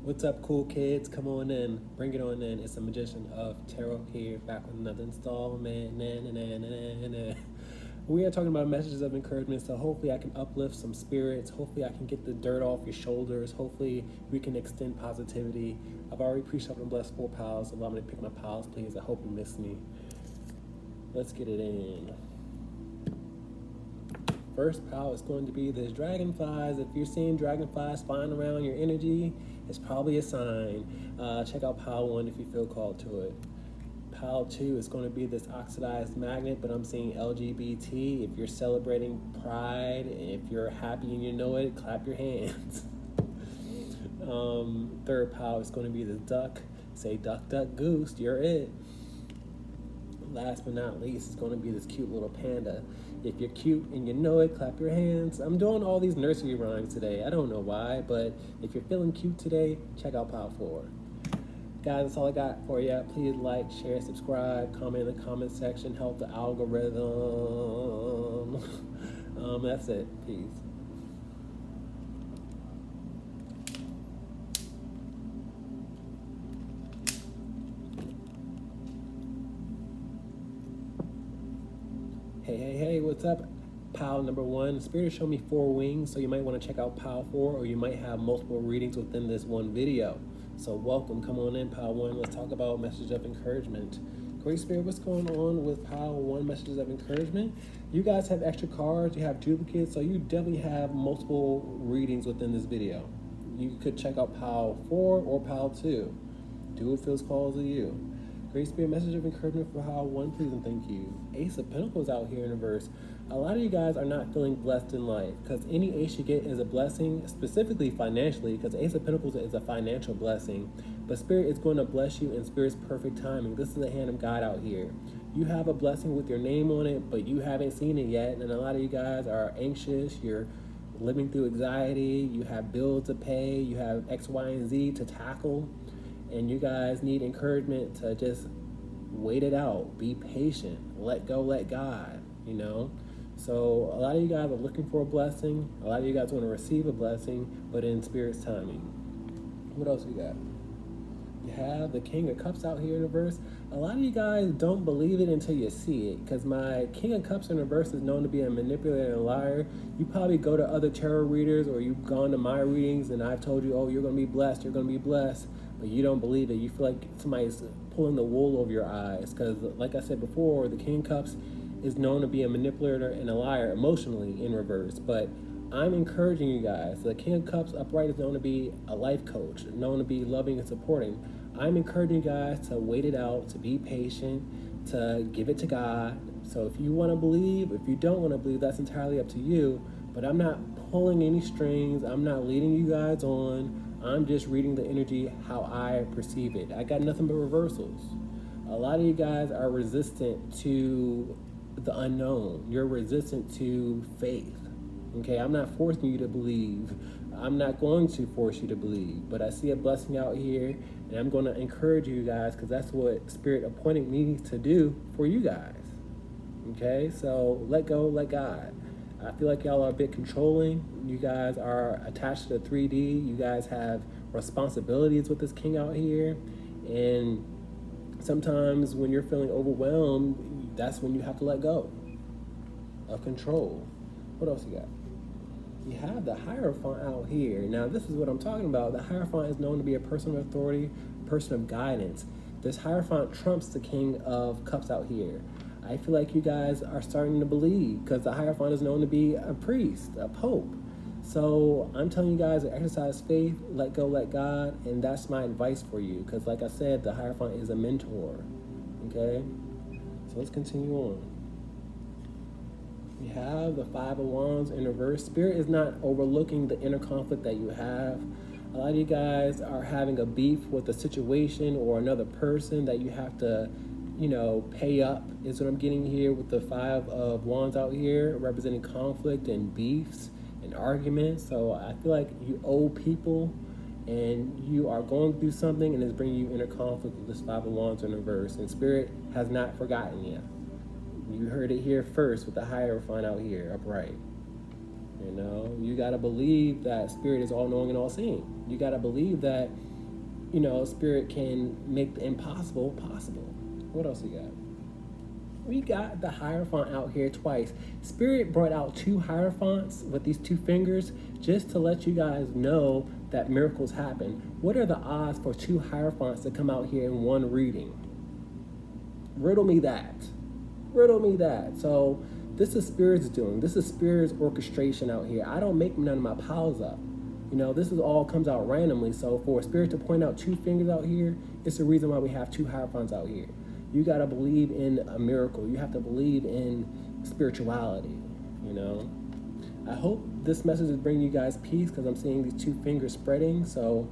What's up, cool kids? Come on in. Bring it on in. It's the Magician of Tarot here, back with another installment. We are talking about messages of encouragement, so hopefully I can uplift some spirits. Hopefully I can get the dirt off your shoulders. Hopefully we can extend positivity. I've already pre-shuffled and blessed 4 piles. Allow me to pick my piles, please. I hope you miss me. Let's get it in. First pile is going to be this dragonflies. If you're seeing dragonflies flying around your energy, it's probably a sign. Check out pile 1 if you feel called to it. Pile 2 is going to be this oxidized magnet, but I'm seeing LGBT. If you're celebrating pride, if you're happy and you know it, clap your hands. Third pile is going to be the duck. Say duck, duck, goose, you're it. Last but not least, it's going to be this cute little panda. If you're cute and you know it, clap your hands. I'm doing all these nursery rhymes today. I don't know why, but if you're feeling cute today, check out pile 4. Guys, that's all I got for you. Please like, share, subscribe, comment in the comment section, help the algorithm. That's it. Peace. Hey, what's up? Pile number 1. Spirit showed me 4 wings, so you might want to check out pile 4, or you might have multiple readings within this one video. So welcome, come on in, pile 1. Let's talk about message of encouragement. Great Spirit, what's going on with pile 1 messages of encouragement? You guys have extra cards, you have duplicates, so you definitely have multiple readings within this video. You could check out pile 4 or pile 2. Do what feels called to you. Great Spirit, message of encouragement for pile 1, please and thank you. Ace of Pentacles out here in reverse. A lot of you guys are not feeling blessed in life, because any ace you get is a blessing, specifically financially, because Ace of Pentacles is a financial blessing. But Spirit is going to bless you in Spirit's perfect timing. This is the hand of God out here. You have a blessing with your name on it, but you haven't seen it yet. And a lot of you guys are anxious. You're living through anxiety. You have bills to pay. You have X, Y, and Z to tackle. And you guys need encouragement to just wait it out. Be patient. Let go, let God, you know? So a lot of you guys are looking for a blessing. A lot of you guys want to receive a blessing, but in Spirit's timing. What else we got? You have the King of Cups out here in reverse. A lot of you guys don't believe it until you see it, because my King of Cups in reverse is known to be a manipulator and a liar. You probably go to other tarot readers, or you've gone to my readings and I've told you, oh, you're going to be blessed, you're going to be blessed, but you don't believe it. You feel like somebody's pulling the wool over your eyes, because like I said before, the King of Cups is known to be a manipulator and a liar emotionally in reverse. But I'm encouraging you guys. The King of Cups upright is known to be a life coach, known to be loving and supporting. I'm encouraging you guys to wait it out, to be patient, to give it to God. So if you want to believe, if you don't want to believe, that's entirely up to you. But I'm not pulling any strings. I'm not leading you guys on. I'm just reading the energy how I perceive it. I got nothing but reversals. A lot of you guys are resistant to the unknown. You're resistant to faith. Okay, I'm not forcing you to believe. I'm not going to force you to believe, but I see a blessing out here, and I'm going to encourage you guys, because that's what Spirit appointed me to do for you guys. Okay, so let go, let God. I feel like y'all are a bit controlling. You guys are attached to 3D. You guys have responsibilities with this king out here, and sometimes when you're feeling overwhelmed, that's when you have to let go of control. What else you got? You have the Hierophant out here. Now, this is what I'm talking about. The Hierophant is known to be a person of authority, a person of guidance. This Hierophant trumps the King of Cups out here. I feel like you guys are starting to believe, because the Hierophant is known to be a priest, a pope. So I'm telling you guys to exercise faith, let go, let God, and that's my advice for you, because like I said, the Hierophant is a mentor. Okay? So let's continue on. We have the 5 of Wands in reverse. Spirit is not overlooking the inner conflict that you have. A lot of you guys are having a beef with a situation or another person that you have to, you know, pay up, is what I'm getting here with the 5 of Wands out here, representing conflict and beefs and arguments. So I feel like you owe people, and you are going through something, and it's bringing you inner conflict with this 5 of Wands in reverse. And Spirit has not forgotten you. You heard it here first with the Hierophant out here, upright. You know, you got to believe that Spirit is all-knowing and all-seeing. You got to believe that you know, Spirit can make the impossible possible. What else we got? We got the Hierophant out here twice. Spirit brought out 2 Hierophants with these 2 fingers just to let you guys know that miracles happen. What are the odds for 2 Hierophants to come out here in one reading? Riddle me that. Riddle me that. So this is Spirit's doing. This is Spirit's orchestration out here. I don't make none of my piles up. You know, this is all comes out randomly. So for Spirit to point out 2 fingers out here, it's the reason why we have 2 Hierophants out here. You got to believe in a miracle. You have to believe in spirituality, you know. I hope this message is bringing you guys peace, because I'm seeing these 2 fingers spreading. So,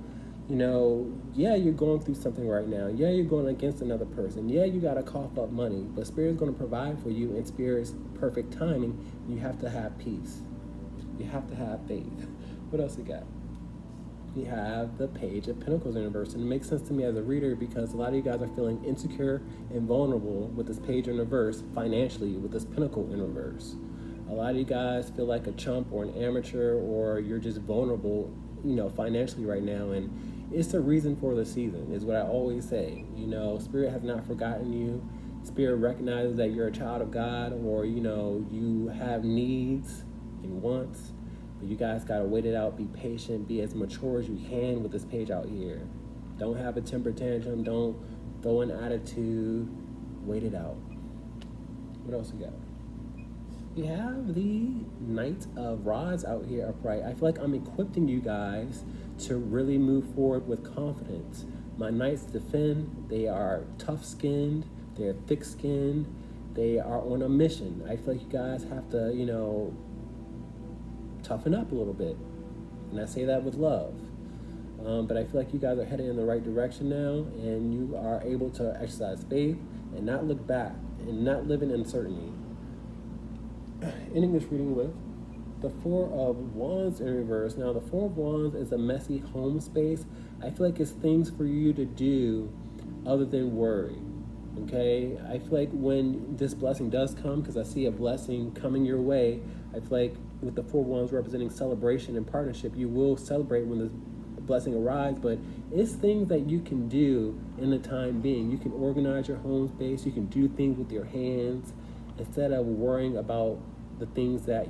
you know, yeah, you're going through something right now. Yeah, you're going against another person. Yeah, you got to cough up money. But Spirit's going to provide for you in Spirit's perfect timing. You have to have peace. You have to have faith. What else we got? We have the Page of Pentacles in reverse. And it makes sense to me as a reader, because a lot of you guys are feeling insecure and vulnerable with this Page in reverse financially, with this Pentacle in reverse. A lot of you guys feel like a chump or an amateur, or you're just vulnerable, you know, financially right now. And it's the reason for the season, is what I always say. You know, Spirit has not forgotten you. Spirit recognizes that you're a child of God, or, you know, you have needs and wants. You guys got to wait it out, be patient, be as mature as you can with this page out here. Don't have a temper tantrum, don't throw an attitude, wait it out. What else we got? We have the Knight of Rods out here upright. I feel like I'm equipping you guys to really move forward with confidence. My Knights defend, they are tough-skinned, they're thick-skinned, they are on a mission. I feel like you guys have to, you know, toughen up a little bit, and I say that with love. But I feel like you guys are headed in the right direction now, and you are able to exercise faith and not look back and not live in uncertainty. Ending this reading with the 4 of Wands in reverse. Now, the 4 of Wands is a messy home space. I feel like it's things for you to do other than worry. Okay, I feel like when this blessing does come, because I see a blessing coming your way, I feel like with the 4 of Wands representing celebration and partnership, you will celebrate when this blessing arrives, but it's things that you can do in the time being. You can organize your home space, you can do things with your hands, instead of worrying about the things that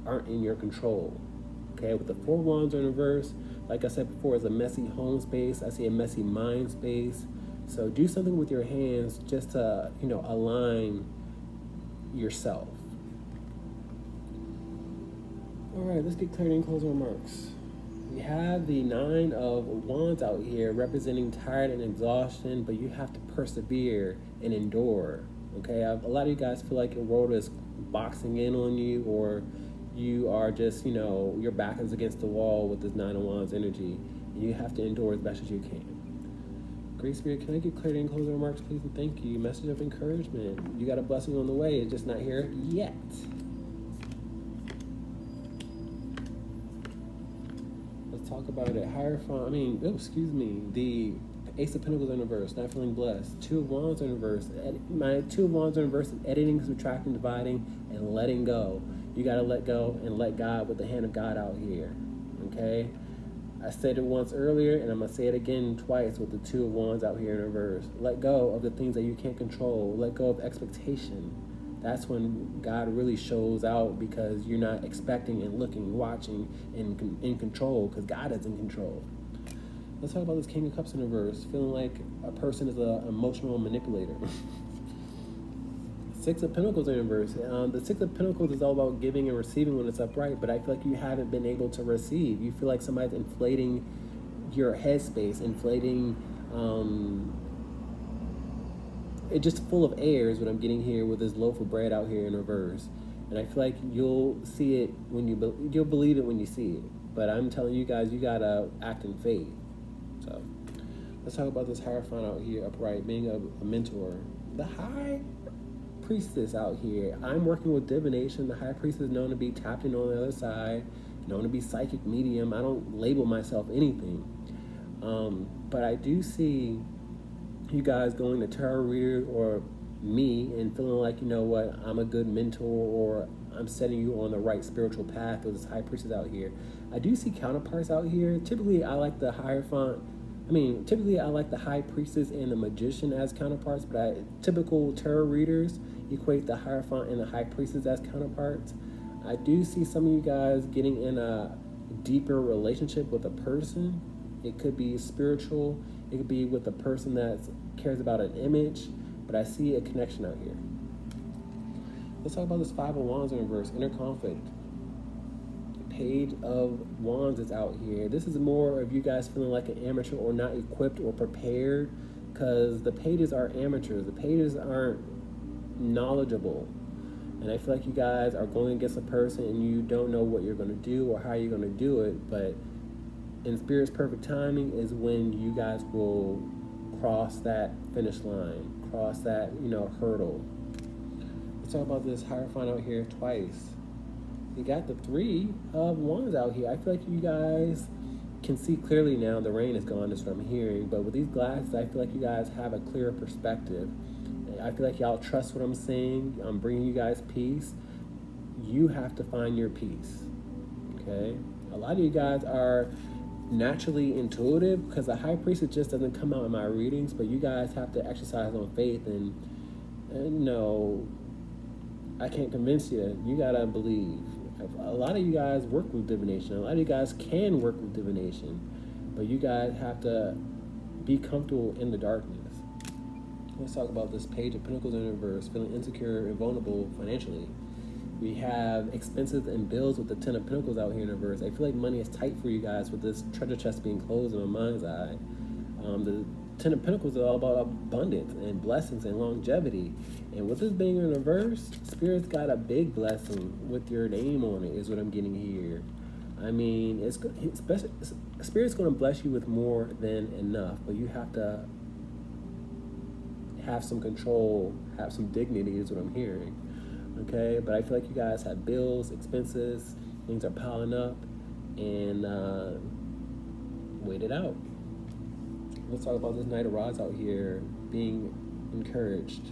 aren't in your control. Okay, with the 4 of Wands in reverse, like I said before, it's a messy home space. I see a messy mind space. So do something with your hands just to, you know, align yourself. All right, let's get clarity and closing remarks. We have the 9 of Wands out here representing tired and exhaustion, but you have to persevere and endure. Okay, a lot of you guys feel like your world is boxing in on you, or you are just, you know, your back is against the wall with this 9 of Wands energy. You have to endure as best as you can. Great Spirit, can I get clarity and closing remarks, please, and thank you. Message of encouragement. You got a blessing on the way. It's just not here yet. Let's talk about it. The Ace of Pentacles in reverse, not feeling blessed. 2 of Wands in reverse. My 2 of Wands in reverse is editing, subtracting, dividing, and letting go. You got to let go and let God with the hand of God out here. Okay? I said it once earlier, and I'm going to say it again twice with the 2 of Wands out here in reverse. Let go of the things that you can't control. Let go of expectation. That's when God really shows out, because you're not expecting and looking, watching, and in control, because God is in control. Let's talk about this King of Cups in reverse. Feeling like a person is an emotional manipulator. 6 of Pentacles in reverse. The 6 of Pentacles is all about giving and receiving when it's upright, but I feel like you haven't been able to receive. You feel like somebody's inflating your headspace, inflating, it's just full of air is what I'm getting here with this loaf of bread out here in reverse. And I feel like you'll see it when you'll believe it when you see it. But I'm telling you guys, you gotta act in faith. So let's talk about this Hierophant out here upright, being a mentor. The High Priestess out here. I'm working with divination. The High Priestess is known to be tapped in on the other side, known to be psychic medium. I don't label myself anything. But I do see you guys going to tarot readers or me and feeling like, you know what, I'm a good mentor, or I'm setting you on the right spiritual path with this High Priestess out here. I do see counterparts out here. Typically, I like the Hierophant I mean, typically I like the High Priestess and the Magician as counterparts, but typical tarot readers equate the Hierophant and the High Priestess as counterparts. I do see some of you guys getting in a deeper relationship with a person. It could be spiritual. It could be with a person that cares about an image, but I see a connection out here. Let's talk about this Five of Wands in reverse, inner conflict. Page of Wands is out here. This is more of you guys feeling like an amateur or not equipped or prepared, because the pages are amateurs. The pages aren't knowledgeable. And I feel like you guys are going against a person and you don't know what you're going to do or how you're going to do it, but in Spirit's perfect timing is when you guys will cross that finish line, cross that, hurdle. Let's talk about this Hierophant out here twice. You got the Three of Wands out here. I feel like you guys can see clearly now. The rain is gone, is what I'm hearing. But with these glasses, I feel like you guys have a clearer perspective. I feel like y'all trust what I'm saying. I'm bringing you guys peace. You have to find your peace, okay? A lot of you guys are naturally intuitive, because the High Priestess just doesn't come out in my readings, but you guys have to exercise on faith, and no, I can't convince you. You gotta believe. A lot of you guys work with divination. A lot of you guys can work with divination, but you guys have to be comfortable in the darkness. Let's talk about this Page of Pentacles in reverse, feeling insecure and vulnerable financially. We have expenses and bills with the Ten of Pentacles out here in reverse. I feel like money is tight for you guys with this treasure chest being closed in my mind's eye. The Ten of Pentacles is all about abundance and blessings and longevity. And with this being in reverse, Spirit's got a big blessing with your name on it, is what I'm getting here. I mean, Spirit's going to bless you with more than enough, but you have to have some control, have some dignity, is what I'm hearing. Okay, but I feel like you guys have bills, expenses, things are piling up, and wait it out. Let's talk about this Knight of Rods out here, being encouraged.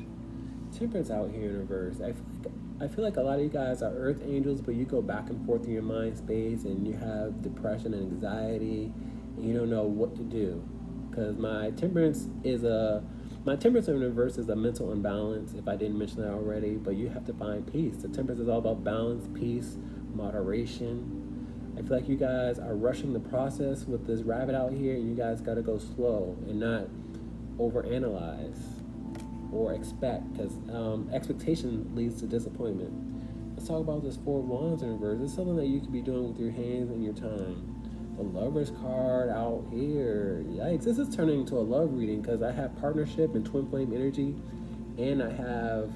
Temperance out here in reverse. I feel like a lot of you guys are earth angels, but you go back and forth in your mind space, and you have depression and anxiety, and you don't know what to do. Because my temperance in reverse is a mental imbalance, if I didn't mention that already, but you have to find peace. The temperance is all about balance, peace, moderation. I feel like you guys are rushing the process with this rabbit out here, and you guys got to go slow and not overanalyze or expect, because expectation leads to disappointment. Let's talk about this Four of Wands in reverse. It's something that you could be doing with your hands and your time. The Lover's card out here. Yikes, this is turning into a love reading, because I have partnership and twin flame energy, and I have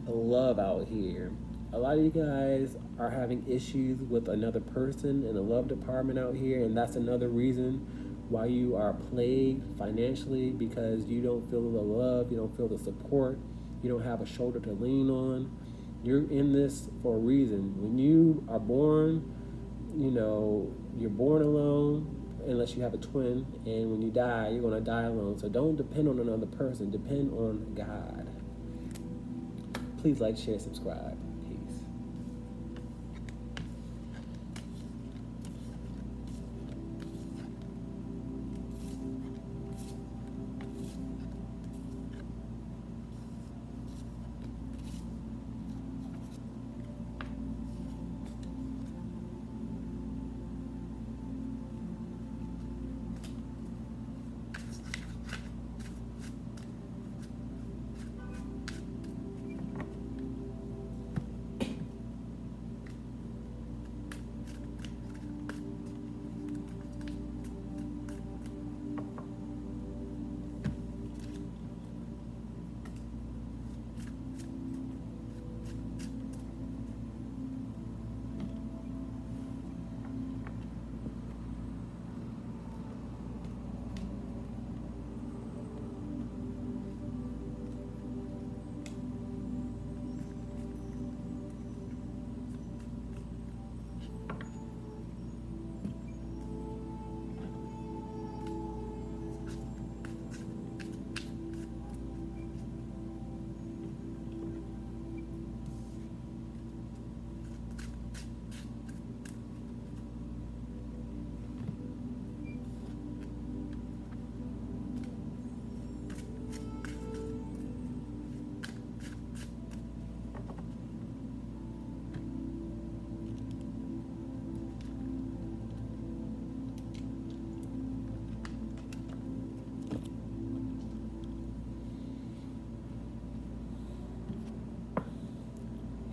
a love out here. A lot of you guys are having issues with another person in the love department out here, and that's another reason why you are plagued financially, because you don't feel the love, you don't feel the support, you don't have a shoulder to lean on. You're in this for a reason. When you are born, you're born alone unless you have a twin, and when you die, you're going to die alone. So don't depend on another person, depend on God. Please like, share, subscribe. Peace.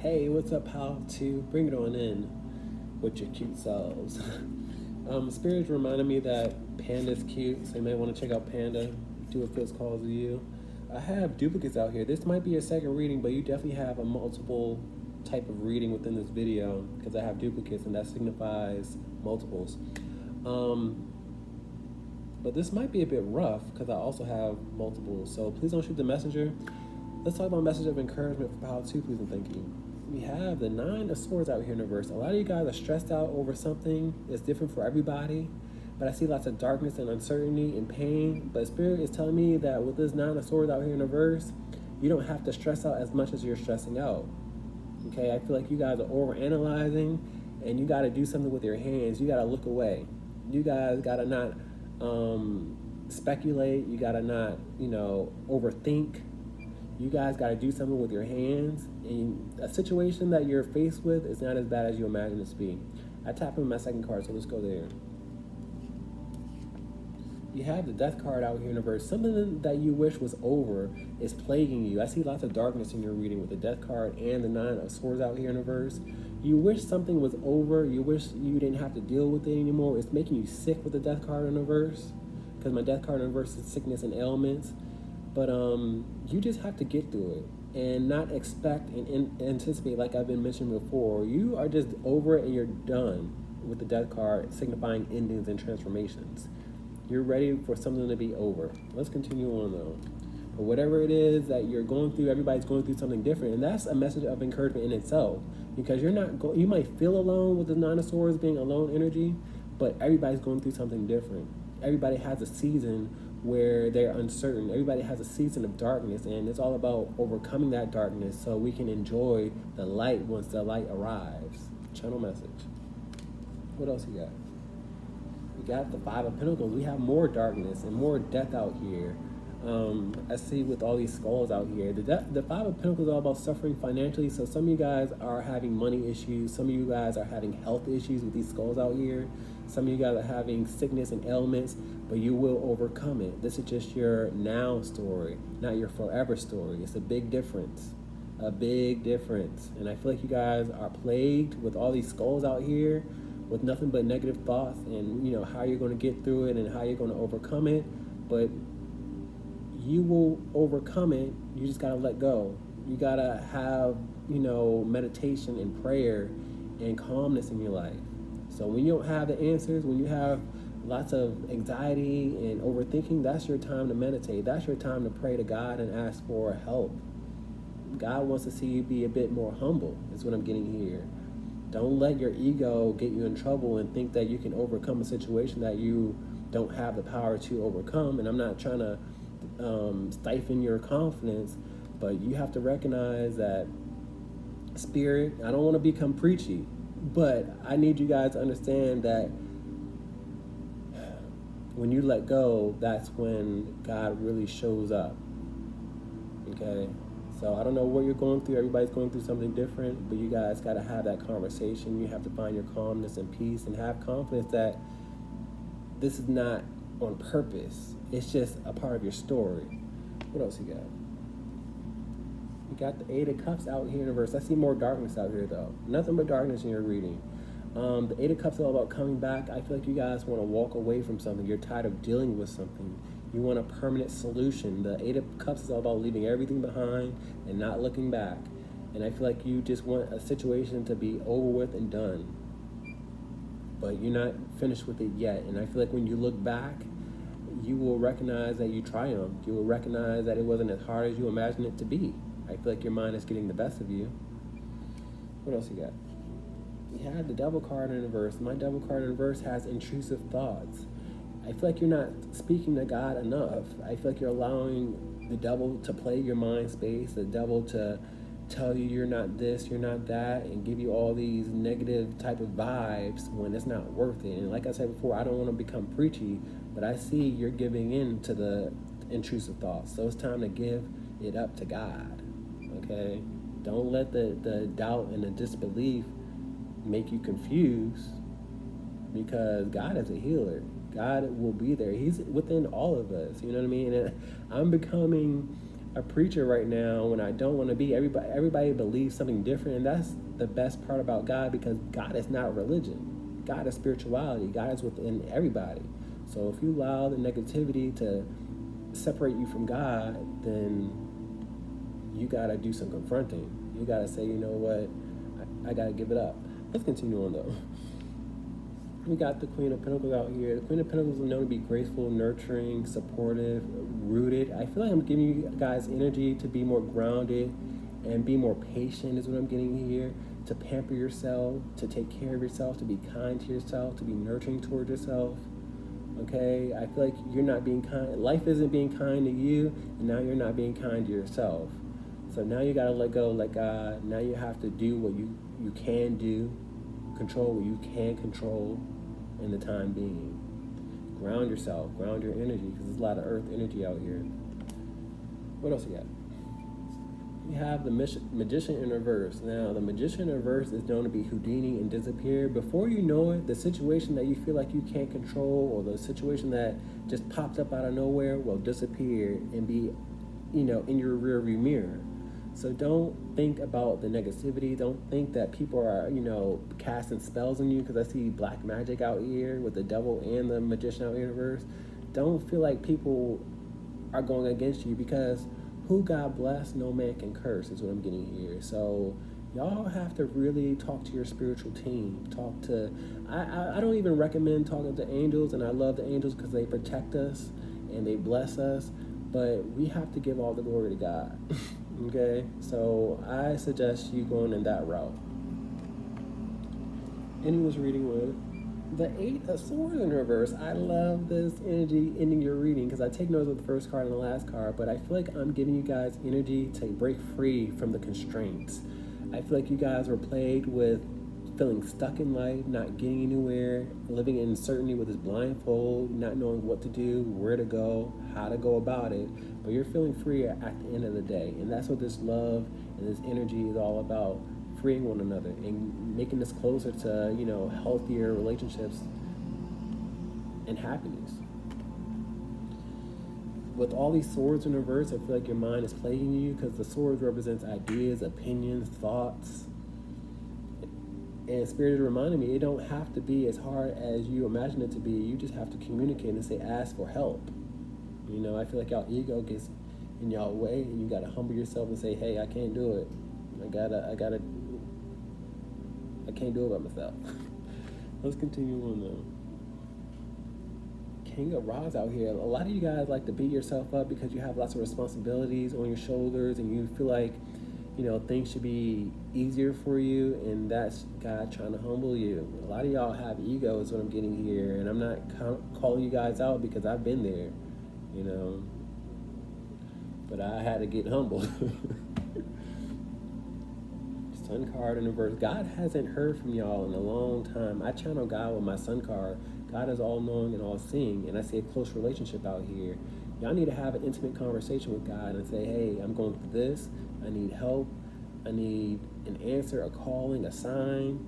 Hey, what's up, pal? To bring it on in with your cute selves. Spirits reminded me that Panda's cute, so you might want to check out Panda, do what feels calls to you. I have duplicates out here. This might be a second reading, but you definitely have a multiple type of reading within this video because I have duplicates and that signifies multiples. But this might be a bit rough because I also have multiples, so please don't shoot the messenger. Let's talk about message of encouragement for Power 2, please and thank you. We have the 9 of Swords out here in reverse. A lot of you guys are stressed out over something. It's different for everybody, but I see lots of darkness and uncertainty and pain. But Spirit is telling me that with this 9 of Swords out here in reverse, you don't have to stress out as much as you're stressing out. Okay, I feel like you guys are overanalyzing, and you got to do something with your hands. You got to look away. You guys got to not speculate. You got to not, overthink. You guys got to do something with your hands. And a situation that you're faced with is not as bad as you imagine it to be. I tap in my second card, so let's go there. You have the Death card out here in reverse. Something that you wish was over is plaguing you. I see lots of darkness in your reading with the Death card and the 9 of Swords out here in reverse. You wish something was over. You wish you didn't have to deal with it anymore. It's making you sick with the Death card in reverse, because my Death card in reverse is sickness and ailments. But you just have to get through it and not expect and anticipate, like I've been mentioning before. You are just over it and you're done with the Death card, signifying endings and transformations. You're ready for something to be over. Let's continue on though. But whatever it is that you're going through, everybody's going through something different, and that's a message of encouragement in itself, because you're not you might feel alone with the 9 of Swords being alone energy, but everybody's going through something different. Everybody has a season where they're uncertain. Everybody has a season of darkness, and it's all about overcoming that darkness so we can enjoy the light once the light arrives. Channel message. What else you got? We got the 5 of Pentacles. We have more darkness and more death out here. I see with all these skulls out here. The 5 of Pentacles is all about suffering financially, so some of you guys are having money issues. Some of you guys are having health issues with these skulls out here. Some of you guys are having sickness and ailments, but you will overcome it. This is just your now story, not your forever story. It's a big difference. A big difference. And I feel like you guys are plagued with all these skulls out here with nothing but negative thoughts, and how you're going to get through it and how you're going to overcome it. But you will overcome it. You just got to let go. You got to have, meditation and prayer and calmness in your life. So when you don't have the answers, when you have lots of anxiety and overthinking, that's your time to meditate. That's your time to pray to God and ask for help. God wants to see you be a bit more humble, is what I'm getting here. Don't let your ego get you in trouble and think that you can overcome a situation that you don't have the power to overcome. And I'm not trying to stifle your confidence, but you have to recognize that Spirit, I don't want to become preachy, but I need you guys to understand that when you let go, that's when God really shows up. Okay? So I don't know what you're going through. Everybody's going through something different, but you guys got to have that conversation. You have to find your calmness and peace and have confidence that this is not on purpose. It's just a part of your story. What else you got? You got the 8 of Cups out here in reverse. I see more darkness out here though. Nothing but darkness in your reading. The 8 of Cups is all about coming back. I feel like you guys want to walk away from something. You're tired of dealing with something. You want a permanent solution. The 8 of Cups is all about leaving everything behind and not looking back. And I feel like you just want a situation to be over with and done. But you're not finished with it yet. And I feel like when you look back, you will recognize that you triumphed. You will recognize that it wasn't as hard as you imagined it to be. I feel like your mind is getting the best of you. What else you got? You have the Devil card in reverse. My Devil card in reverse has intrusive thoughts. I feel like you're not speaking to God enough. I feel like you're allowing the devil to play your mind space, the devil to tell you you're not this, you're not that, and give you all these negative type of vibes when it's not worth it. And like I said before, I don't want to become preachy, but I see you're giving in to the intrusive thoughts. So it's time to give it up to God, okay? Don't let the doubt and the disbelief make you confused, because God is a healer. God will be there. He's within all of us, you know what I mean? And I'm becoming a preacher right now when I don't want to be. Everybody believes something different, and that's the best part about God, because God is not religion. God is spirituality. God is within everybody. So if you allow the negativity to separate you from God, then you got to do some confronting. You got to say, you know what, I got to give it up. Let's continue on though. We got the Queen of Pentacles out here. The Queen of Pentacles is known to be graceful, nurturing, supportive, rooted. I feel like I'm giving you guys energy to be more grounded and be more patient is what I'm getting here. To pamper yourself, to take care of yourself, to be kind to yourself, to be nurturing towards yourself. Okay? I feel like you're not being kind. Life isn't being kind to you, and now you're not being kind to yourself. So now you got to let go, let God. Now you have to do what you can do, control what you can control in the time being. Ground yourself, ground your energy, because there's a lot of earth energy out here. What else you got? We have the Magician in reverse. Now, the Magician in reverse is known to be Houdini and disappear. Before you know it, the situation that you feel like you can't control, or the situation that just popped up out of nowhere, will disappear and be, in your rearview mirror. So don't think about the negativity. Don't think that people are, casting spells on you, because I see black magic out here with the devil and the magician out here in reverse. Don't feel like people are going against you, because who God bless, no man can curse is what I'm getting here. So y'all have to really talk to your spiritual team. I don't even recommend talking to angels, and I love the angels because they protect us and they bless us, but we have to give all the glory to God. Okay, so I suggest you going in that route. Ending this reading with the 8 of Swords in reverse. I love this energy ending your reading, because I take notes of the first card and the last card, but I feel like I'm giving you guys energy to break free from the constraints. I feel like you guys were plagued with feeling stuck in life, not getting anywhere, living in uncertainty with this blindfold, not knowing what to do, where to go, how to go about it. But you're feeling free at the end of the day. And that's what this love and this energy is all about, freeing one another and making us closer to, healthier relationships and happiness. With all these swords in reverse, I feel like your mind is plaguing you, because the swords represents ideas, opinions, thoughts. And Spirit is reminding me, it don't have to be as hard as you imagine it to be. You just have to communicate and say, ask for help. I feel like y'all ego gets in y'all way, and you gotta humble yourself and say, hey, I can't do it. I can't do it by myself. Let's continue on though. King of Rods out here. A lot of you guys like to beat yourself up because you have lots of responsibilities on your shoulders, and you feel like things should be easier for you, and that's God trying to humble you. A lot of y'all have ego is what I'm getting here, and I'm not calling you guys out because I've been there, but I had to get humbled. Sun card in reverse. God hasn't heard from y'all in a long time. I channel God with my Sun card. God is all-knowing and all-seeing, and I see a close relationship out here. Y'all need to have an intimate conversation with God and say, hey, I'm going through this. I need help. I need an answer, a calling, a sign.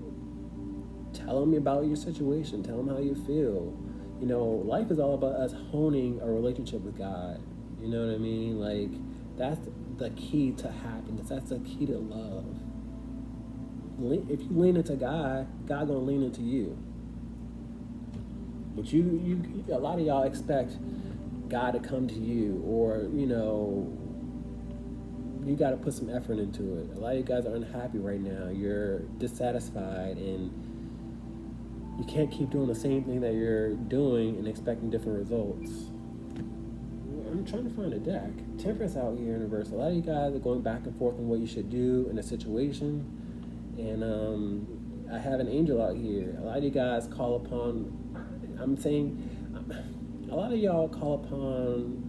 Tell me about your situation. Tell them how you feel. Life is all about us honing a relationship with God. You know what I mean? Like, that's the key to happiness. That's the key to love. If you lean into God, God gonna lean into you. But you a lot of y'all expect God to come to you, or you got to put some effort into it. A lot of you guys are unhappy right now. You're dissatisfied, and you can't keep doing the same thing that you're doing and expecting different results. I'm trying to find a deck. Temperance out here in reverse. A lot of you guys are going back and forth on what you should do in a situation, and I have an angel out here. A lot of you guys call upon, a lot of y'all call upon,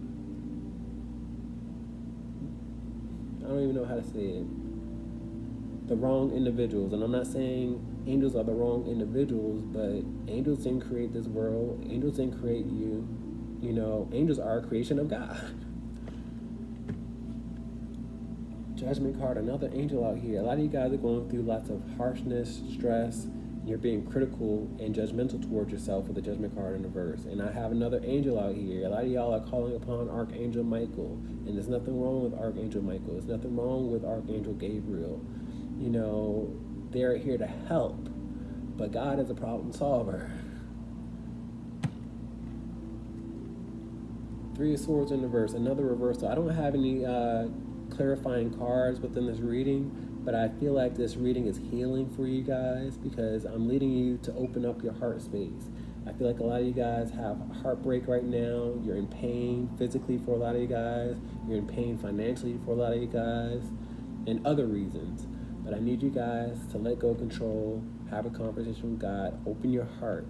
I don't even know how to say it, the wrong individuals. And I'm not saying angels are the wrong individuals, but angels didn't create this world. Angels didn't create you. Angels are a creation of God. Judgment card, another angel out here. A lot of you guys are going through lots of harshness, stress, you're being critical and judgmental towards yourself with the judgment card in the verse. And I have another angel out here. A lot of y'all are calling upon Archangel Michael, and there's nothing wrong with Archangel Michael. There's nothing wrong with Archangel Gabriel. You know, they're here to help, but God is a problem solver. Three of Swords in the verse, another reversal. I don't have any clarifying cards within this reading, but I feel like this reading is healing for you guys because I'm leading you to open up your heart space. I feel like a lot of you guys have heartbreak right now. You're in pain physically for a lot of you guys. You're in pain financially for a lot of you guys, and other reasons. But I need you guys to let go of control, have a conversation with God, open your heart.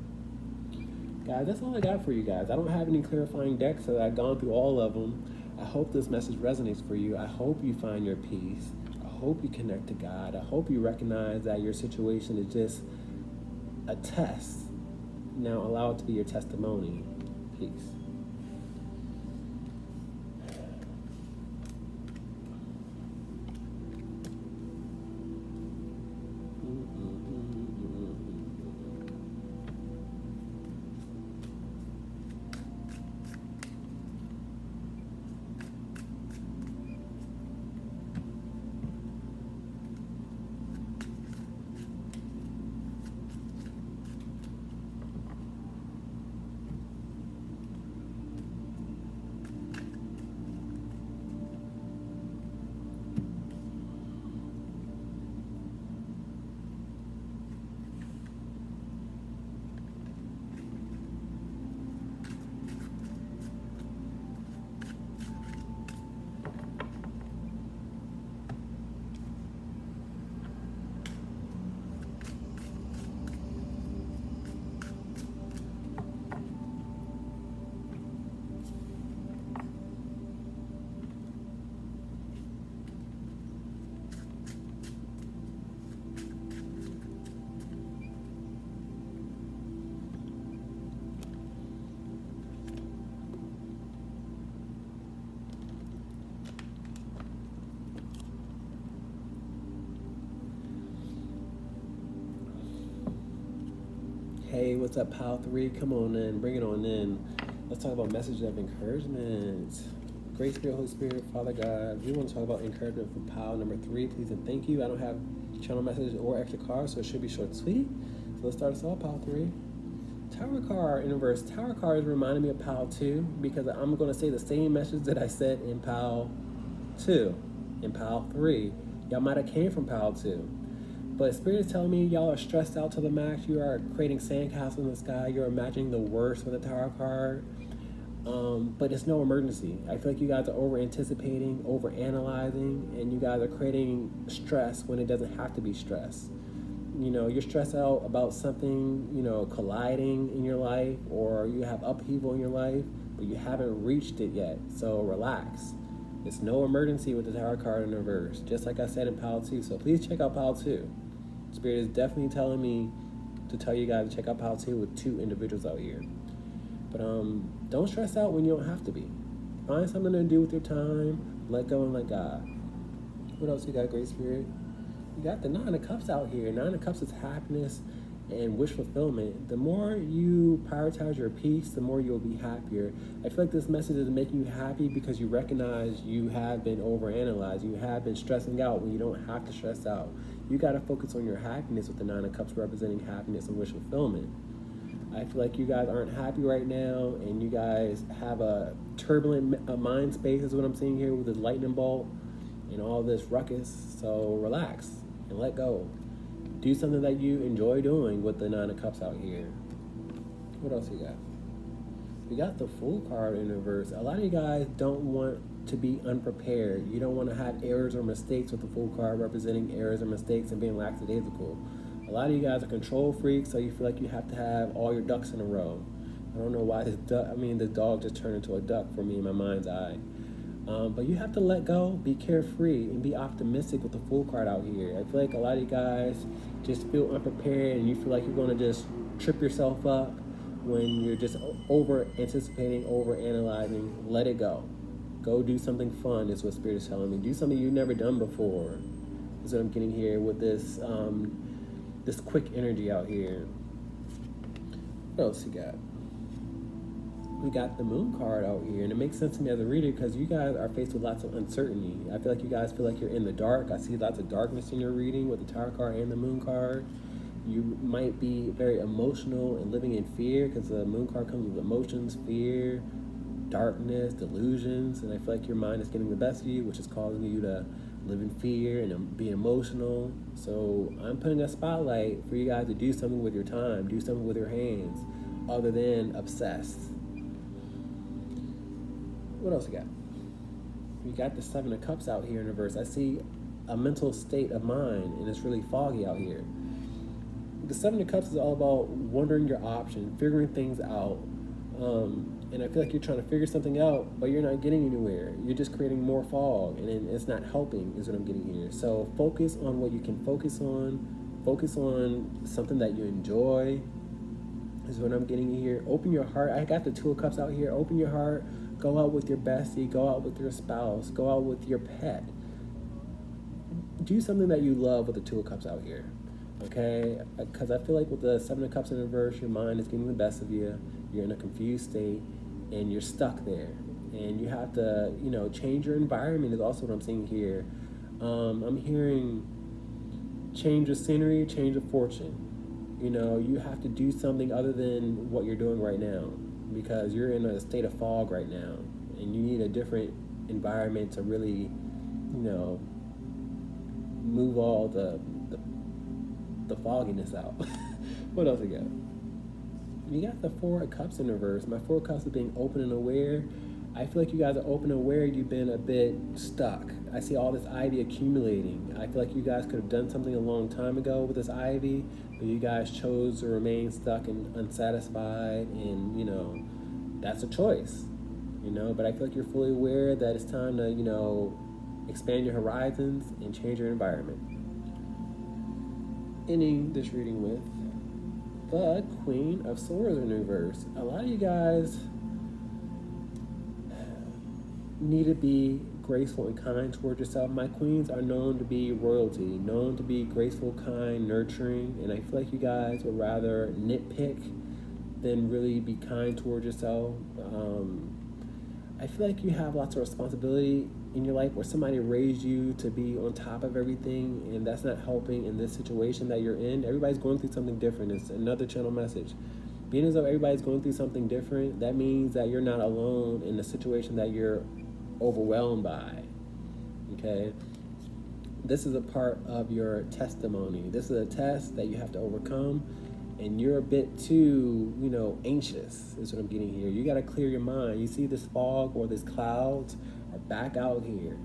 Guys, that's all I got for you guys. I don't have any clarifying decks, so I've gone through all of them. I hope this message resonates for you. I hope you find your peace. I hope you connect to God. I hope you recognize that your situation is just a test. Now allow it to be your testimony. Peace. Hey, what's up, Pile 3? Come on in, bring it on in. Let's talk about messages of encouragement. Great Spirit, Holy Spirit, Father God, we want to talk about encouragement for Pile number 3, please and thank you. I don't have channel messages or extra cards, so it should be short and sweet. So let's start us off, Pile 3. Tower card in reverse. Tower card is reminding me of Pile 2 because I'm going to say the same message that I said in Pile 2. In Pile 3, y'all might have came from Pile 2. But Spirit is telling me y'all are stressed out to the max. You are creating sandcastles in the sky. You're imagining the worst with the Tower card. But it's no emergency. I feel like you guys are over-anticipating, over-analyzing, and you guys are creating stress when it doesn't have to be stress. You know, you're stressed out about something, you know, colliding in your life, or you have upheaval in your life, but you haven't reached it yet. So relax. It's no emergency with the Tower card in reverse, just like I said in Pile 2. So please check out Pile 2. Spirit is definitely telling me to tell you guys to check out Pile 2 with 2 individuals out here. But don't stress out when you don't have to be. Find something to do with your time. Let go and let God. What else you got, Great Spirit? You got the 9 of Cups out here. 9 of Cups is happiness and wish fulfillment. The more you prioritize your peace, the more you'll be happier. I feel like this message is making you happy because you recognize you have been overanalyzed. You have been stressing out when you don't have to stress out. You got to focus on your happiness with the 9 of Cups representing happiness and wish fulfillment. I feel like you guys aren't happy right now, and you guys have a turbulent mind space is what I'm seeing here with this lightning bolt and all this ruckus. So relax and let go. Do something that you enjoy doing with the 9 of Cups out here. What else you got? We got the Fool card in reverse. A lot of you guys don't want to be unprepared. You don't want to have errors or mistakes with the Fool card representing errors or mistakes and being lackadaisical. A lot of you guys are control freaks, so you feel like you have to have all your ducks in a row. I don't know why this dog just turned into a duck for me in my mind's eye. But you have to let go, be carefree, and be optimistic with the Fool card out here. I feel like a lot of you guys just feel unprepared, and you feel like you're going to just trip yourself up when you're just over-anticipating, over-analyzing. Let it go. Go do something fun is what Spirit is telling me. Do something you've never done before is what I'm getting here with this this quick energy out here. What else you got? We got the Moon card out here, and it makes sense to me as a reader because you guys are faced with lots of uncertainty. I feel like you guys feel like you're in the dark. I see lots of darkness in your reading with the Tower card and the Moon card. You might be very emotional and living in fear because the Moon card comes with emotions, fear, darkness, delusions, and I feel like your mind is getting the best of you, which is causing you to live in fear and be emotional. So I'm putting a spotlight for you guys to do something with your time, do something with your hands, other than obsessed. What else we got? We got the Seven of Cups out here in reverse. I see a mental state of mind, and it's really foggy out here. The Seven of Cups is all about wondering your options, figuring things out. And I feel like you're trying to figure something out, but you're not getting anywhere. You're just creating more fog, and it's not helping, is what I'm getting here. So focus on what you can focus on. Focus on something that you enjoy, is what I'm getting here. Open your heart. I got the Two of Cups out here. Open your heart. Go out with your bestie. Go out with your spouse. Go out with your pet. Do something that you love with the Two of Cups out here. Okay? Because I feel like with the Seven of Cups in reverse, your mind is getting the best of you. You're in a confused state, and you're stuck there. And you have to, change your environment is also what I'm seeing here. I'm hearing change of scenery, change of fortune. You have to do something other than what you're doing right now because you're in a state of fog right now, and you need a different environment to really, move all the fogginess out. What else we got? You got the Four of Cups in reverse. My Four of Cups is being open and aware. I feel like you guys are open and aware. You've been a bit stuck. I see all this ivy accumulating. I feel like you guys could have done something a long time ago with this ivy, but you guys chose to remain stuck and unsatisfied, and that's a choice. But I feel like you're fully aware that it's time to expand your horizons and change your environment. Ending this reading with the Queen of Swords in reverse. A lot of you guys need to be graceful and kind towards yourself. My queens are known to be royalty, known to be graceful, kind, nurturing, and I feel like you guys would rather nitpick than really be kind towards yourself. I feel like you have lots of responsibility in your life where somebody raised you to be on top of everything, and that's not helping in this situation that you're in. Everybody's going through something different. It's another channel message. Being as though everybody's going through something different, that means that you're not alone in the situation that you're overwhelmed by. Okay? This is a part of your testimony. This is a test that you have to overcome, and you're a bit too, anxious is what I'm getting here. You got to clear your mind. You see this fog or this clouds are back out here.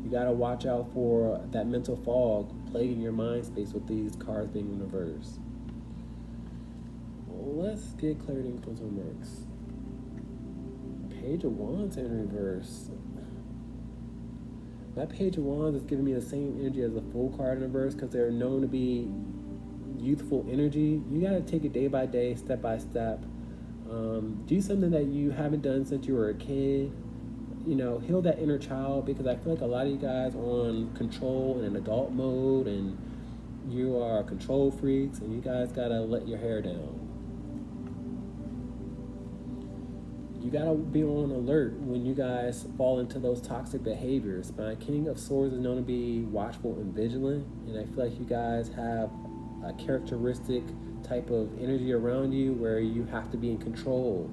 You got to watch out for that mental fog plaguing your mind space with these cards being in reverse. Let's get clarity and closing remarks. Page of Wands in reverse. My Page of Wands is giving me the same energy as the Fool card in reverse because they're known to be youthful energy. You got to take it day by day, step by step. Do something that you haven't done since you were a kid. Heal that inner child, because I feel like a lot of you guys are on control in an adult mode, and you are control freaks, and you guys got to let your hair down. You gotta be on alert when you guys fall into those toxic behaviors. My King of Swords is known to be watchful and vigilant, and I feel like you guys have a characteristic type of energy around you where you have to be in control,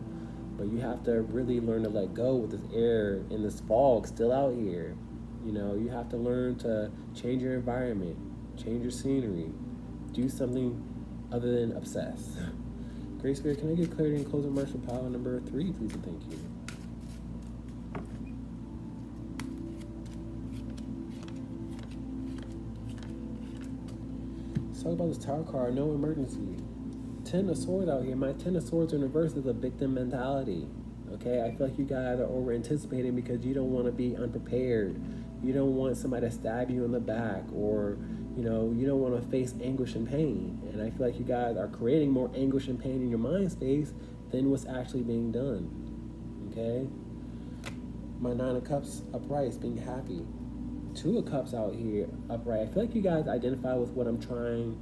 but you have to really learn to let go with this air and this fog still out here. You have to learn to change your environment, change your scenery, do something other than obsess. Great Spirit, can I get clarity and closing remarks for pile number 3, please and thank you. Let's talk about this Tower card, no emergency. 10 of Swords out here. My 10 of Swords in reverse is a victim mentality. Okay, I feel like you guys are over anticipating because you don't want to be unprepared. You don't want somebody to stab you in the back, or you don't want to face anguish and pain. And I feel like you guys are creating more anguish and pain in your mind space than what's actually being done. Okay? My 9 of Cups upright is being happy. 2 of Cups out here upright. I feel like you guys identify with what I'm trying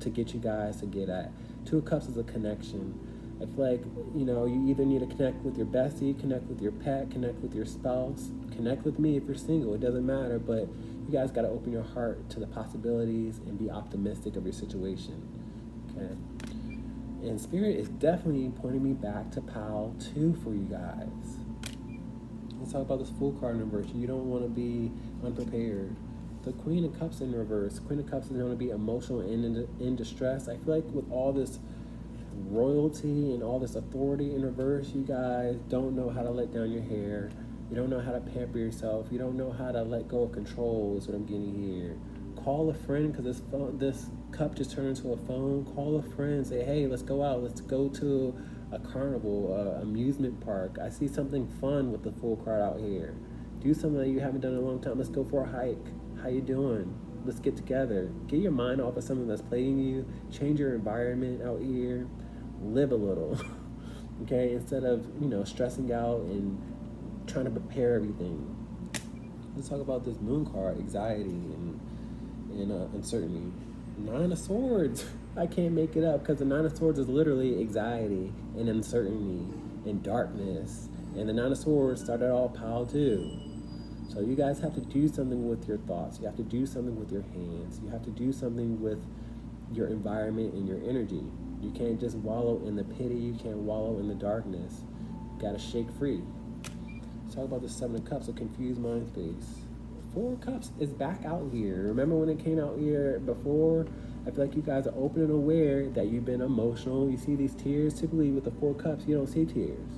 to get you guys to get at. Two of Cups is a connection. I feel like, you either need to connect with your bestie, connect with your pet, connect with your spouse, connect with me if you're single. It doesn't matter, but you guys got to open your heart to the possibilities and be optimistic of your situation. Okay. And Spirit is definitely pointing me back to Pile 2 for you guys. Let's talk about this Fool card in reverse. You don't want to be unprepared. The Queen of Cups in reverse. Queen of Cups is going to be emotional and in distress. I feel like with all this royalty and all this authority in reverse, you guys don't know how to let down your hair. You don't know how to pamper yourself. You don't know how to let go of control is what I'm getting here. Call a friend, because this cup just turned into a phone. Call a friend. Say, hey, let's go out. Let's go to a carnival, amusement park. I see something fun with the Fool card out here. Do something that you haven't done in a long time. Let's go for a hike. How you doing? Let's get together. Get your mind off of something that's plaguing you. Change your environment out here. Live a little. Okay? Instead of, stressing out and trying to prepare everything. Let's talk about this Moon card, anxiety and uncertainty. Nine of Swords. I can't make it up, because the Nine of Swords is literally anxiety and uncertainty and darkness. And the Nine of Swords started all Pile 2. So you guys have to do something with your thoughts. You have to do something with your hands. You have to do something with your environment and your energy. You can't just wallow in the pity. You can't wallow in the darkness. You gotta shake free. Let's talk about the Seven of Cups, a confused mind space. Four of Cups is back out here. Remember when it came out here before? I feel like you guys are open and aware that you've been emotional. You see these tears. Typically with the Four of Cups, you don't see tears.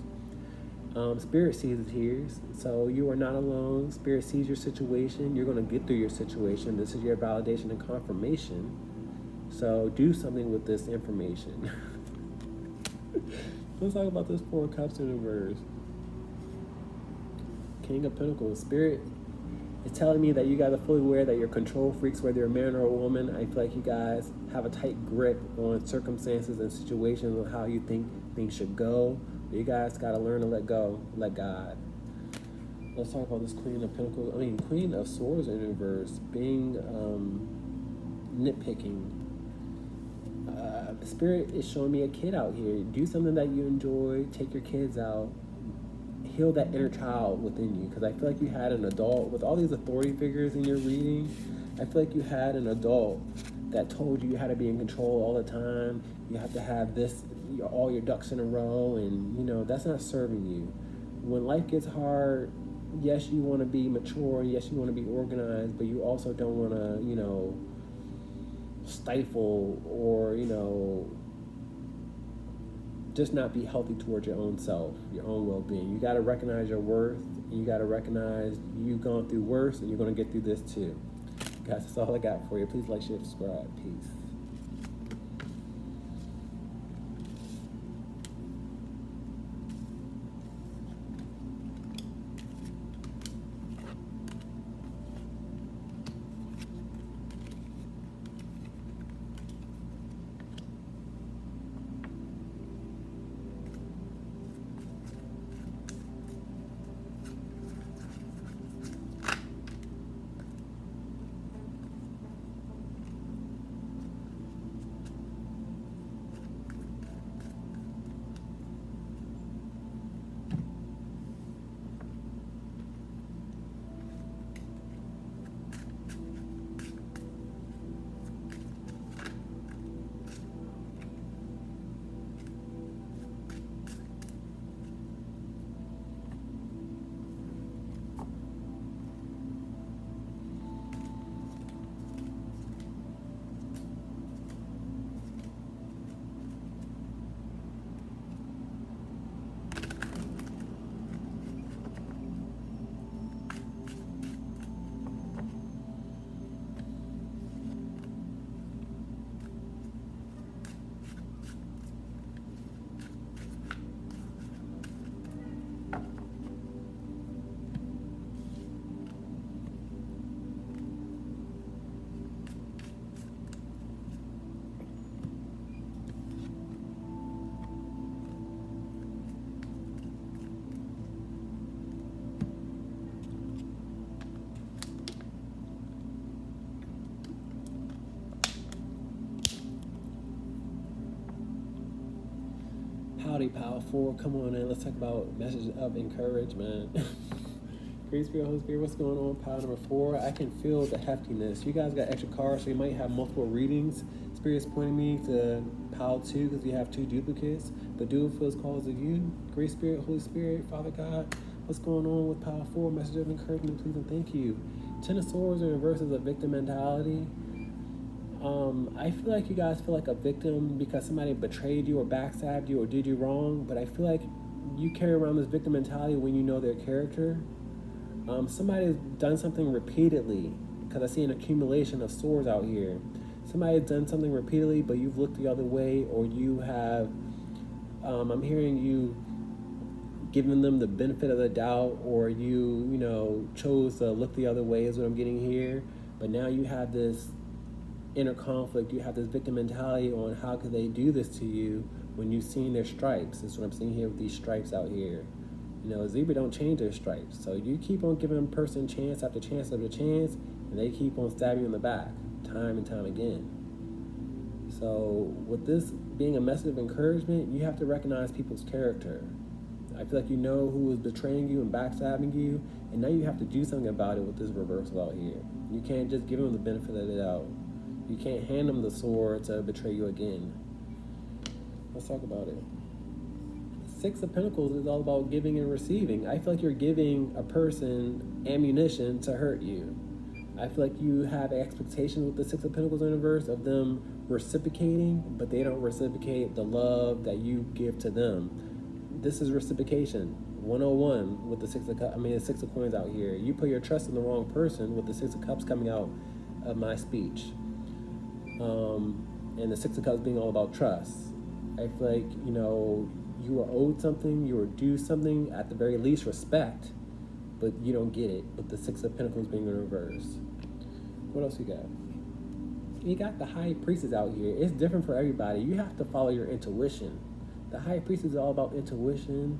Spirit sees the tears, so you are not alone. Spirit sees your situation. You're going to get through your situation. This is your validation and confirmation. So do something with this information. Let's talk about this Four of Cups in reverse. King of Pentacles. Spirit is telling me that you guys are fully aware that you're control freaks, whether you're a man or a woman. I feel like you guys have a tight grip on circumstances and situations and how you think things should go. But you guys got to learn to let go, let God. Let's talk about this Queen of Swords in reverse, being nitpicking. Spirit is showing me a kid out here. Do something that you enjoy. Take your kids out. Heal that inner child within you, because I feel like you had an adult with all these authority figures in your reading. I feel like you had an adult that told you how to be in control all the time. You have to have this, all your ducks in a row, and that's not serving you. When life gets hard, yes, you want to be mature, and yes, you want to be organized, but you also don't want to, stifle or, just not be healthy towards your own self, your own well-being. You got to recognize your worth. You got to recognize you've gone through worse, and you're going to get through this too. Guys, that's all I got for you. Please like, share, subscribe. Peace. Howdy, Pile 4. Come on in. Let's talk about message of encouragement. Great Spirit, Holy Spirit, what's going on? Pile number 4. I can feel the heftiness. You guys got extra cards, so you might have multiple readings. Spirit's pointing me to Pile 2 because you have 2 duplicates. But do it feels calls of you. Great Spirit, Holy Spirit, Father God, what's going on with Pile 4? Message of encouragement, please and thank you. 10 of Swords in reverse is a victim mentality. I feel like you guys feel like a victim because somebody betrayed you or backstabbed you or did you wrong, but I feel like you carry around this victim mentality when you know their character. Somebody has done something repeatedly, because I see an accumulation of swords out here. Somebody has done something repeatedly, but you've looked the other way, or you have, I'm hearing you giving them the benefit of the doubt, or you chose to look the other way is what I'm getting here. But now you have this inner conflict, you have this victim mentality on how could they do this to you when you've seen their stripes. That's what I'm seeing here with these stripes out here. Zebra don't change their stripes. So you keep on giving a person chance after chance after chance, and they keep on stabbing you in the back, time and time again. So with this being a message of encouragement, you have to recognize people's character. I feel like you know who is betraying you and backstabbing you, and now you have to do something about it with this reversal out here. You can't just give them the benefit of the doubt. You can't hand them the sword to betray you again. Let's talk about it. 6 of Pentacles is all about giving and receiving. I feel like you're giving a person ammunition to hurt you. I feel like you have expectations with the 6 of Pentacles in reverse of them reciprocating, but they don't reciprocate the love that you give to them. This is reciprocation 101 with the 6 of Coins out here. You put your trust in the wrong person with the 6 of Cups coming out of my speech. And the 6 of Cups being all about trust. I feel like, you are owed something, you are due something, at the very least respect, but you don't get it, with the 6 of Pentacles being in reverse. What else you got? You got the High Priestess out here. It's different for everybody. You have to follow your intuition. The High Priestess is all about intuition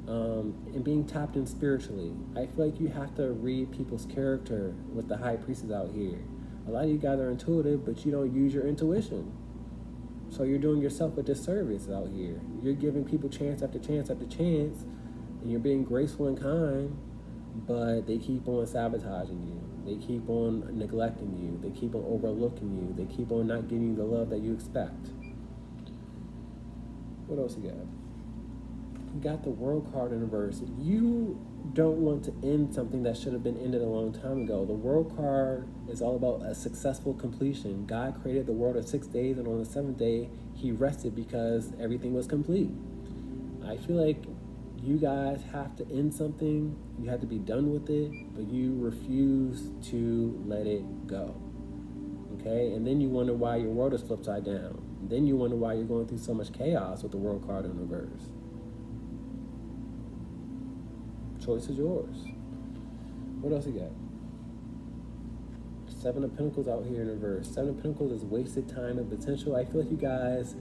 and being tapped in spiritually. I feel like you have to read people's character with the High Priestess out here. A lot of you guys are intuitive, but you don't use your intuition. So you're doing yourself a disservice out here. You're giving people chance after chance after chance, and you're being graceful and kind, but they keep on sabotaging you. They keep on neglecting you. They keep on overlooking you. They keep on not giving you the love that you expect. What else you got? You got the World card in reverse. You don't want to end something that should have been ended a long time ago. The World card is all about a successful completion. God created the world in 6 days, and on the 7th day, he rested because everything was complete. I feel like you guys have to end something. You have to be done with it, but you refuse to let it go. Okay? And then you wonder why your world is flipped side down. Then you wonder why you're going through so much chaos with the World card in reverse. Choice is yours. What else you got? 7 of Pentacles out here in reverse. 7 of Pentacles is wasted time and potential. I feel like you guys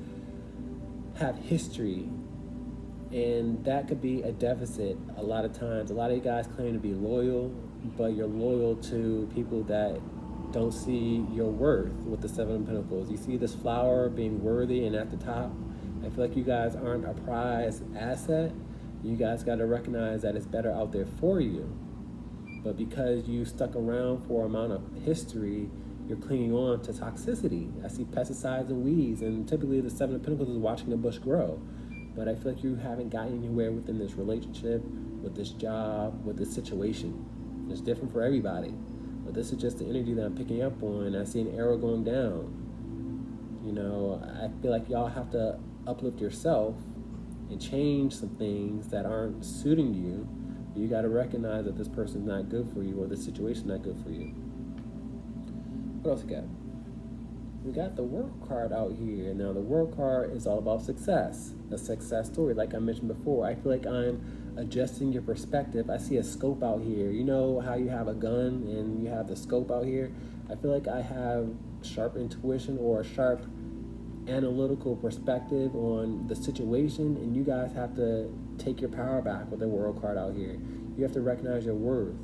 have history, and that could be a deficit a lot of times. A lot of you guys claim to be loyal, but you're loyal to people that don't see your worth with the 7 of Pentacles. You see this flower being worthy and at the top. I feel like you guys aren't a prized asset. You guys got to recognize that it's better out there for you. But because you stuck around for an amount of history, you're clinging on to toxicity. I see pesticides and weeds, and typically the 7 of Pentacles is watching the bush grow. But I feel like you haven't gotten anywhere within this relationship, with this job, with this situation. It's different for everybody. But this is just the energy that I'm picking up on. I see an arrow going down. I feel like y'all have to uplift yourself and change some things that aren't suiting you. You got to recognize that this person's not good for you, or the situation's not good for you. What else we got? We got the World card out here. Now the World card is all about success, a success story. Like I mentioned before, I feel like I'm adjusting your perspective. I see a scope out here. You know how you have a gun and you have the scope out here? I feel like I have sharp intuition or a sharp analytical perspective on the situation, and you guys have to take your power back with the World card out here. You have to recognize your worth.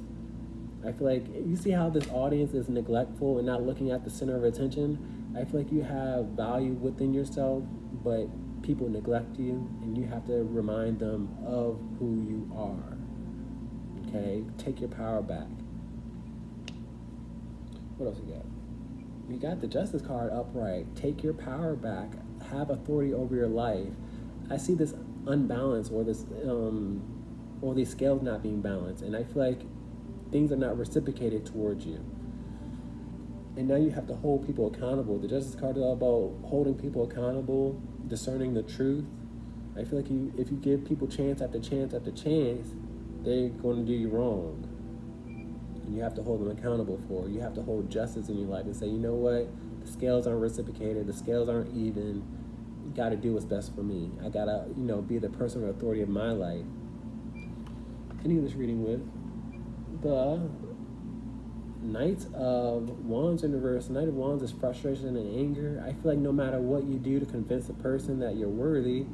I feel like you see how this audience is neglectful and not looking at the center of attention. I feel like you have value within yourself, but people neglect you, and you have to remind them of who you are. Okay? Take your power back. What else you got? You got the Justice card upright. Take your power back. Have authority over your life. I see this unbalance, or this or these scales not being balanced, and I feel like things are not reciprocated towards you. And now you have to hold people accountable. The Justice card is all about holding people accountable, discerning the truth. I feel like if you give people chance after chance after chance, they're going to do you wrong. And you have to hold them accountable for it. You have to hold justice in your life and say, you know what? The scales aren't reciprocated. The scales aren't even. You got to do what's best for me. I got to, be the person of authority of my life. Ending this reading with the Knight of Wands in reverse. Knight of Wands is frustration and anger. I feel like no matter what you do to convince a person that you're worthy,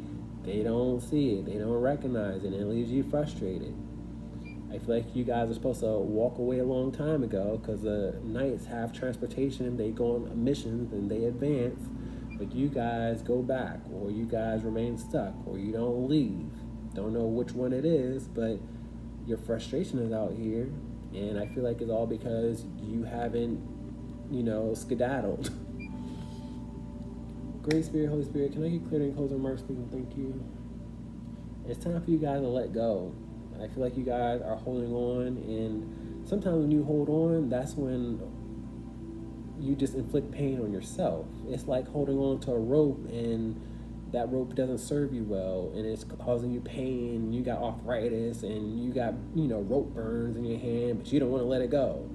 they don't see it. They don't recognize it, and it leaves you frustrated. I feel like you guys are supposed to walk away a long time ago, because the Knights have transportation. They go on missions and they advance, but you guys go back, or you guys remain stuck, or you don't leave. Don't know which one it is, but your frustration is out here. And I feel like it's all because you haven't, skedaddled. Great Spirit, Holy Spirit, can I get clear and close remarks, please, and thank you. It's time for you guys to let go. I feel like you guys are holding on, and sometimes when you hold on, that's when you just inflict pain on yourself. It's like holding on to a rope, and that rope doesn't serve you well, and it's causing you pain. You got arthritis, and you got rope burns in your hand, but you don't want to let it go.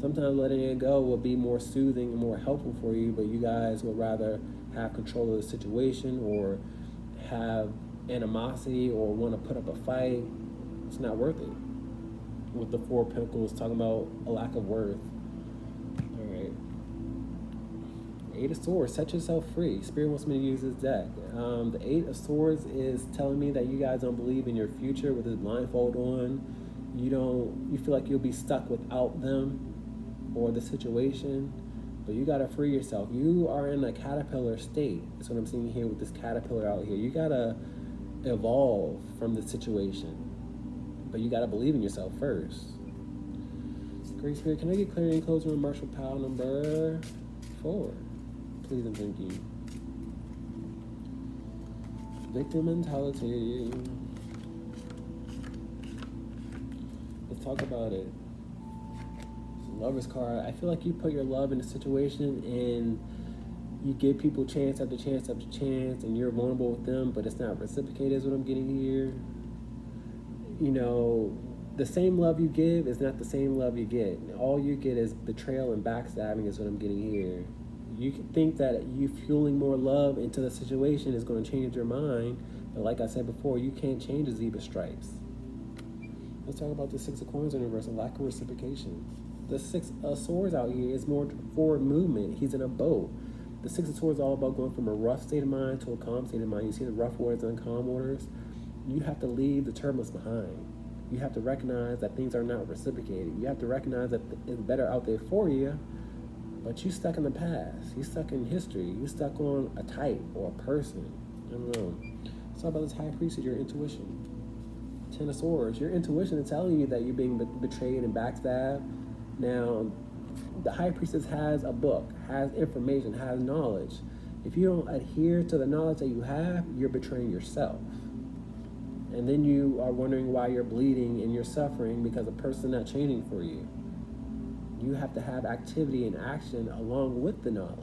Sometimes letting it go will be more soothing and more helpful for you, but you guys would rather have control of the situation, or have animosity, or want to put up a fight. It's not worth it. With the 4 Pentacles talking about a lack of worth. All right. 8 of Swords, set yourself free. Spirit wants me to use this deck. The 8 of Swords is telling me that you guys don't believe in your future with this blindfold on. You feel like you'll be stuck without them or the situation, but you gotta free yourself. You are in a caterpillar state. That's what I'm seeing here with this caterpillar out here. You gotta evolve from the situation, but you gotta believe in yourself first. Great Spirit, can I get clarity and closing on Marshall Powell number 4? Please and thank you. Victim mentality. Let's talk about it. Lover's card. I feel like you put your love in a situation, and you give people chance after chance after chance, and you're vulnerable with them, but it's not reciprocated, is what I'm getting here. The same love you give is not the same love you get. All you get is betrayal and backstabbing, is what I'm getting here. You can think that you fueling more love into the situation is going to change your mind, but like I said before, you can't change the zebra stripes. Let's talk about the 6 of Coins in reverse, and lack of reciprocation. The 6 of Swords out here is more forward movement. He's in a boat. The 6 of Swords is all about going from a rough state of mind to a calm state of mind. You see the rough waters and calm waters? You have to leave the turbulence behind. You have to recognize that things are not reciprocated. You have to recognize that it's better out there for you, but you're stuck in the past. You're stuck in history. You're stuck on a type or a person. I don't know. It's all about this High Priestess, your intuition. 10 of Swords. Your intuition is telling you that you're being betrayed and backstabbed. Now, the High Priestess has a book, has information, has knowledge. If you don't adhere to the knowledge that you have, you're betraying yourself. And then you are wondering why you're bleeding and you're suffering because a person's not changing for you. You have to have activity and action along with the knowledge.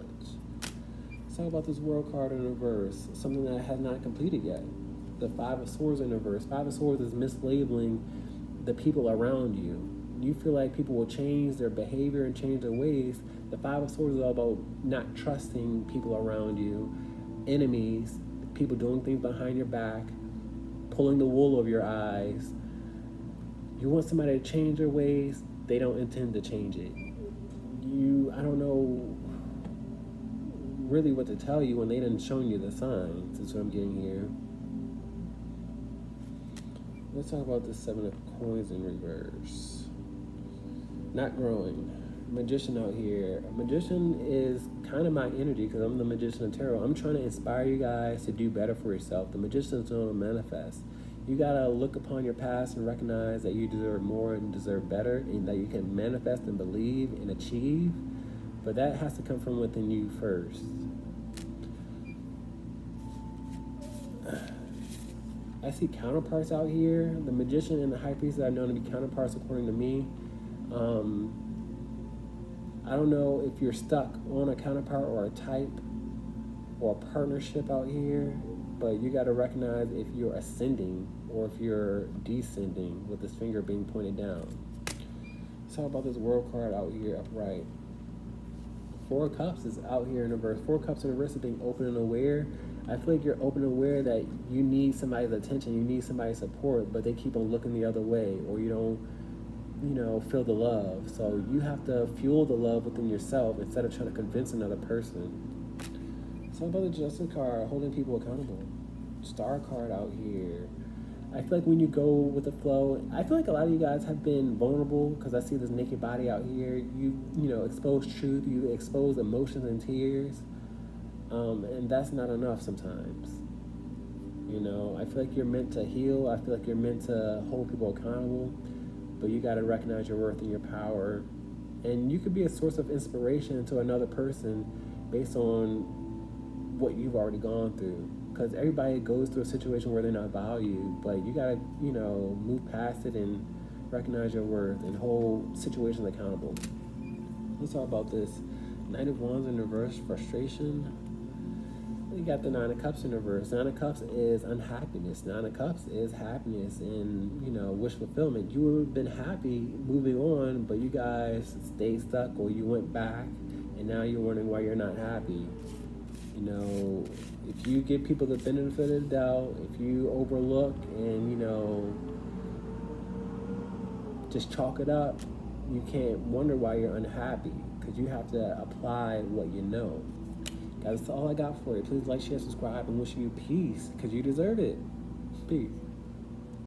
Let's talk about this World card in reverse, something that has not completed yet. The 5 of Swords in reverse. 5 of Swords is mislabeling the people around you. You feel like people will change their behavior and change their ways. The 5 of Swords is all about not trusting people around you, enemies, people doing things behind your back, pulling the wool over your eyes. You want somebody to change their ways, they don't intend to change it. I don't know really what to tell you when they didn't show you the signs. That's what I'm getting here. Let's talk about the 7 of Coins in reverse. Not growing. Magician out here. Magician is kind of my energy because I'm the Magician of Tarot. I'm trying to inspire you guys to do better for yourself. The Magician is going to manifest. You got to look upon your past and recognize that you deserve more and deserve better, and that you can manifest and believe and achieve. But that has to come from within you first. I see counterparts out here. The Magician and the High Priest are known to be counterparts according to me. I don't know if you're stuck on a counterpart or a type or a partnership out here, but you got to recognize if you're ascending or if you're descending with this finger being pointed down. Let's talk about this World card out here upright. 4 of Cups is out here in reverse. 4 Cups in reverse is being open and aware. I feel like you're open and aware that you need somebody's attention, you need somebody's support, but they keep on looking the other way, or you don't, feel the love. So you have to fuel the love within yourself instead of trying to convince another person. So about the Justice card, holding people accountable. Star card out here. I feel like when you go with the flow, I feel like a lot of you guys have been vulnerable because I see this naked body out here. You expose truth, you expose emotions and tears. And that's not enough sometimes. I feel like you're meant to heal. I feel like you're meant to hold people accountable. But you got to recognize your worth and your power. And you could be a source of inspiration to another person based on what you've already gone through. Because everybody goes through a situation where they're not valued. But you got to, move past it and recognize your worth and hold situations accountable. Let's talk about this. Knight of Wands in reverse, frustration. You got the 9 of Cups in reverse. 9 of Cups is unhappiness. 9 of Cups is happiness and, wish fulfillment. You would have been happy moving on, but you guys stayed stuck or you went back, and now you're wondering why you're not happy. If you give people the benefit of the doubt, if you overlook and, just chalk it up, you can't wonder why you're unhappy, because you have to apply what you know. Guys, that's all I got for you. Please like, share, subscribe, and wish you peace, because you deserve it. Peace.